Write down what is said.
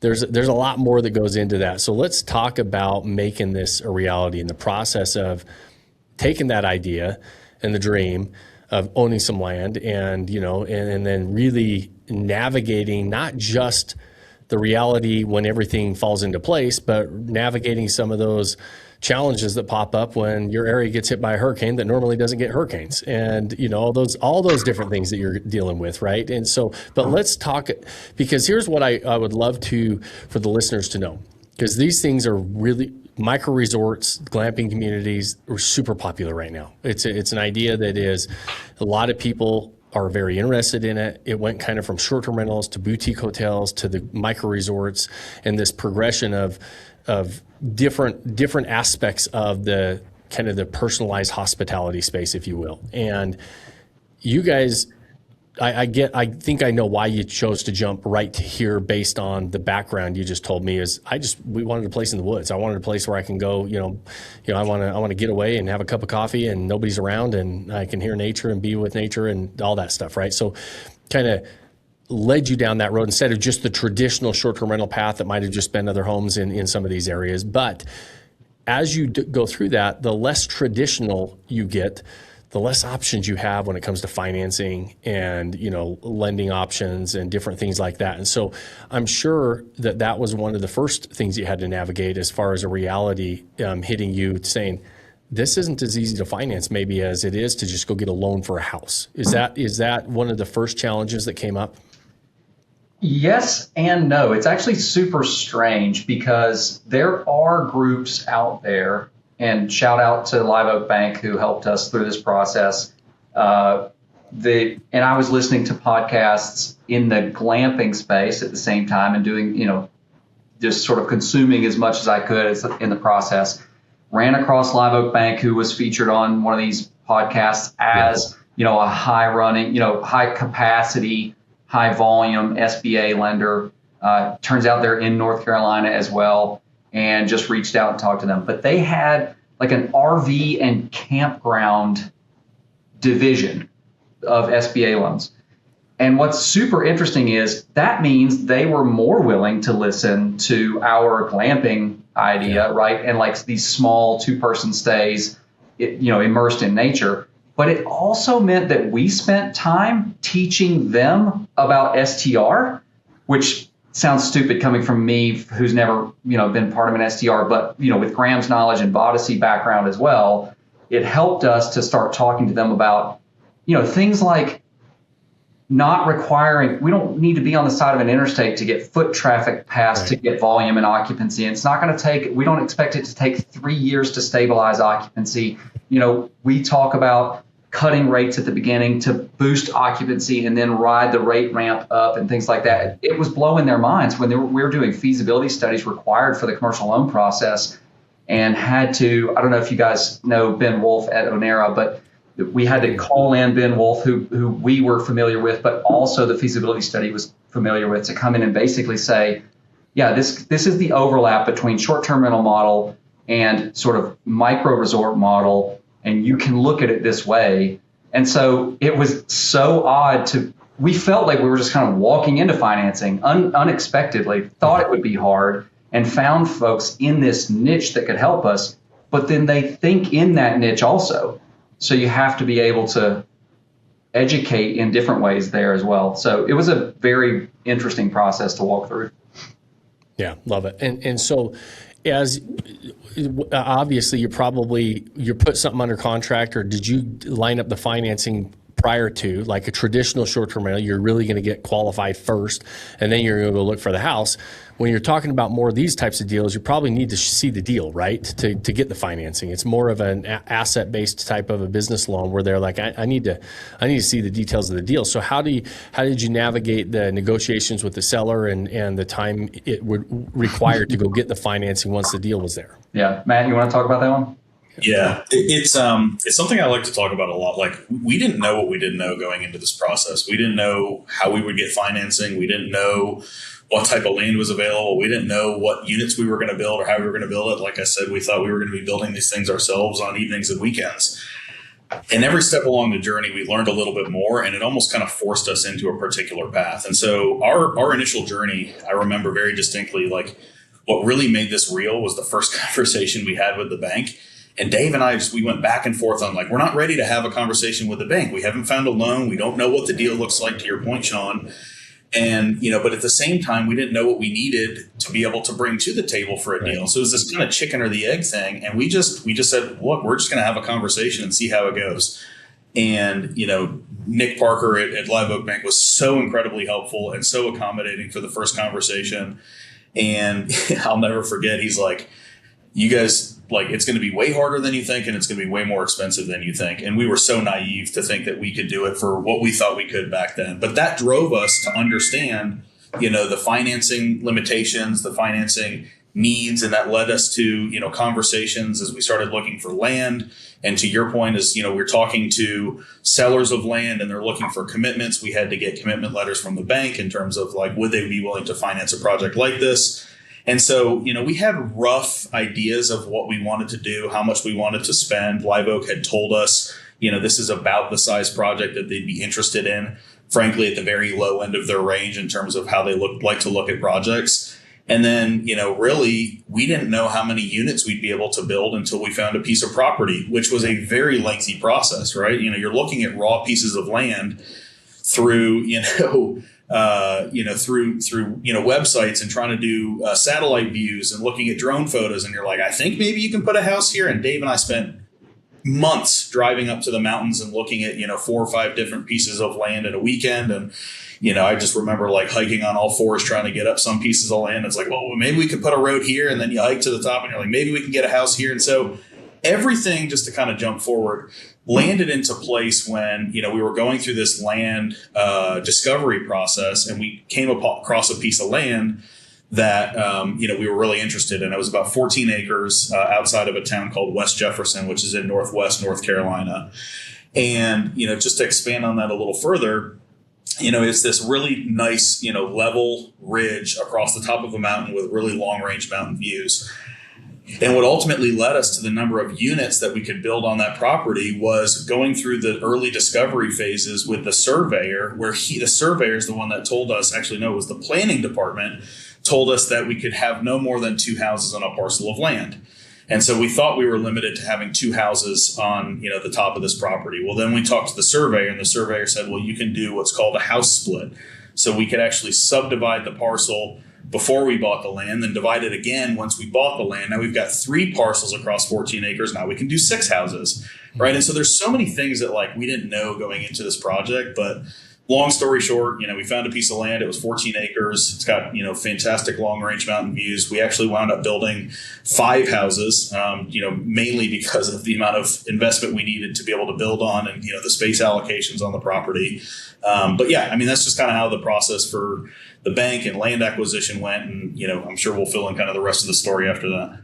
There's a lot more that goes into that. So let's talk about making this a reality, in the process of taking that idea and the dream of owning some land, and and then really navigating not just the reality when everything falls into place, but navigating some of those challenges that pop up when your area gets hit by a hurricane that normally doesn't get hurricanes, and all those different things that you're dealing with, right? And so, but let's talk, because here's what I would love for the listeners to know, because these things are really, micro resorts, glamping communities are super popular right now. It's an idea that is, a lot of people are very interested in it. It went kind of from short-term rentals to boutique hotels to the micro resorts, and this progression of different aspects of the kind of the personalized hospitality space, if you will. And you guys, I think I know why you chose to jump right to here based on the background you just told me. We wanted a place in the woods. I wanted a place where I can go, I want to get away and have a cup of coffee and nobody's around and I can hear nature and be with nature and all that stuff, right? So kind of led you down that road instead of just the traditional short-term rental path that might have just been other homes in some of these areas. But as you go through that, the less traditional you get, the less options you have when it comes to financing and, lending options and different things like that. And so I'm sure that was one of the first things you had to navigate, as far as a reality hitting you, saying, this isn't as easy to finance maybe as it is to just go get a loan for a house. Is that one of the first challenges that came up? Yes and no. It's actually super strange, because there are groups out there, and shout out to Live Oak Bank who helped us through this process. And I was listening to podcasts in the glamping space at the same time and doing, just sort of consuming as much as I could in the process. Ran across Live Oak Bank, who was featured on one of these podcasts as, a high running, high capacity, high volume SBA lender. Turns out they're in North Carolina as well, and just reached out and talked to them. But they had like an RV and campground division of SBA loans. And what's super interesting is that means they were more willing to listen to our glamping idea, right? And like these small 2-person stays, immersed in nature. But it also meant that we spent time teaching them about STR, which sounds stupid coming from me, who's never, been part of an STR, but, with Graham's knowledge and Vodyssey background as well, it helped us to start talking to them about, things like not requiring, we don't need to be on the side of an interstate to get foot traffic passed to get volume and occupancy. And it's not going to we don't expect it to take 3 years to stabilize occupancy. We talk about cutting rates at the beginning to boost occupancy and then ride the rate ramp up and things like that. It was blowing their minds when we were doing feasibility studies required for the commercial loan process, and had to, I don't know if you guys know Ben Wolf at Onera, but we had to call in Ben Wolf, who we were familiar with, but also the feasibility study was familiar with, to come in and basically say, yeah, this is the overlap between short-term rental model and sort of micro resort model, and you can look at it this way. And so it was so odd we felt like we were just kind of walking into financing unexpectedly, thought it would be hard, and found folks in this niche that could help us, but then they think in that niche also. So you have to be able to educate in different ways there as well. So it was a very interesting process to walk through. Yeah, love it. And so, as obviously you put something under contract, or did you line up the financing prior to, like a traditional short-term rental? You're really going to get qualified first, and then you're going to go look for the house. When you're talking about more of these types of deals, you probably need to see the deal, right, to get the financing. It's more of an asset-based type of a business loan, where they're like, I need to see the details of the deal. So how did you navigate the negotiations with the seller and the time it would require to go get the financing once the deal was there? Yeah, Matt, you want to talk about that one? Yeah, it's something I like to talk about a lot. Like, we didn't know what we didn't know going into this process. We didn't know how we would get financing. We didn't know what type of land was available. We didn't know what units we were going to build or how we were going to build it. Like I said, we thought we were going to be building these things ourselves on evenings and weekends. And every step along the journey, we learned a little bit more, and it almost kind of forced us into a particular path. And so our initial journey, I remember very distinctly, like what really made this real was the first conversation we had with the bank. And Dave and I, we went back and forth on like, we're not ready to have a conversation with the bank. We haven't found a loan. We don't know what the deal looks like, to your point, Sean. And, but at the same time, we didn't know what we needed to be able to bring to the table for a deal. So it was this kind of chicken or the egg thing. And we just said, look, we're just going to have a conversation and see how it goes. And, Nick Parker at Live Oak Bank was so incredibly helpful and so accommodating for the first conversation. And I'll never forget, he's like, you guys, like, it's going to be way harder than you think, and it's going to be way more expensive than you think. And we were so naive to think that we could do it for what we thought we could back then. But that drove us to understand, the financing limitations, the financing needs, and that led us to, conversations as we started looking for land. And to your point is, we're talking to sellers of land and they're looking for commitments. We had to get commitment letters from the bank in terms of like, would they be willing to finance a project like this? And so, we had rough ideas of what we wanted to do, how much we wanted to spend. Live Oak had told us, this is about the size project that they'd be interested in, frankly, at the very low end of their range in terms of how they like to look at projects. And then, really, we didn't know how many units we'd be able to build until we found a piece of property, which was a very lengthy process, right? You're looking at raw pieces of land through, through websites and trying to do satellite views and looking at drone photos. And you're like, I think maybe you can put a house here. And Dave and I spent months driving up to the mountains and looking at, 4 or 5 different pieces of land in a weekend. And, I just remember like hiking on all fours trying to get up some pieces of land. It's like, well, maybe we could put a road here. And then you hike to the top and you're like, maybe we can get a house here. And so everything, just to kind of jump forward, landed into place when, we were going through this land discovery process, and we came across a piece of land that, we were really interested in. It was about 14 acres outside of a town called West Jefferson, which is in Northwest North Carolina. And, just to expand on that a little further, it's this really nice, level ridge across the top of a mountain with really long range mountain views. And what ultimately led us to the number of units that we could build on that property was going through the early discovery phases with the surveyor, where the surveyor is the one that told us, actually, no, it was the planning department, told us that we could have no more than 2 houses on a parcel of land. And so we thought we were limited to having 2 houses on, the top of this property. Well, then we talked to the surveyor, and the surveyor said, well, you can do what's called a house split. So we could actually subdivide the parcel before we bought the land, then divide it again once we bought the land. Now we've got 3 parcels across 14 acres. Now we can do 6 houses, right? And so there's so many things that like we didn't know going into this project, but long story short, we found a piece of land. It was 14 acres. It's got, fantastic long range mountain views. We actually wound up building 5 houses, mainly because of the amount of investment we needed to be able to build on and, the space allocations on the property. But yeah, that's just kind of how the process for the bank and land acquisition went. And, I'm sure we'll fill in kind of the rest of the story after that.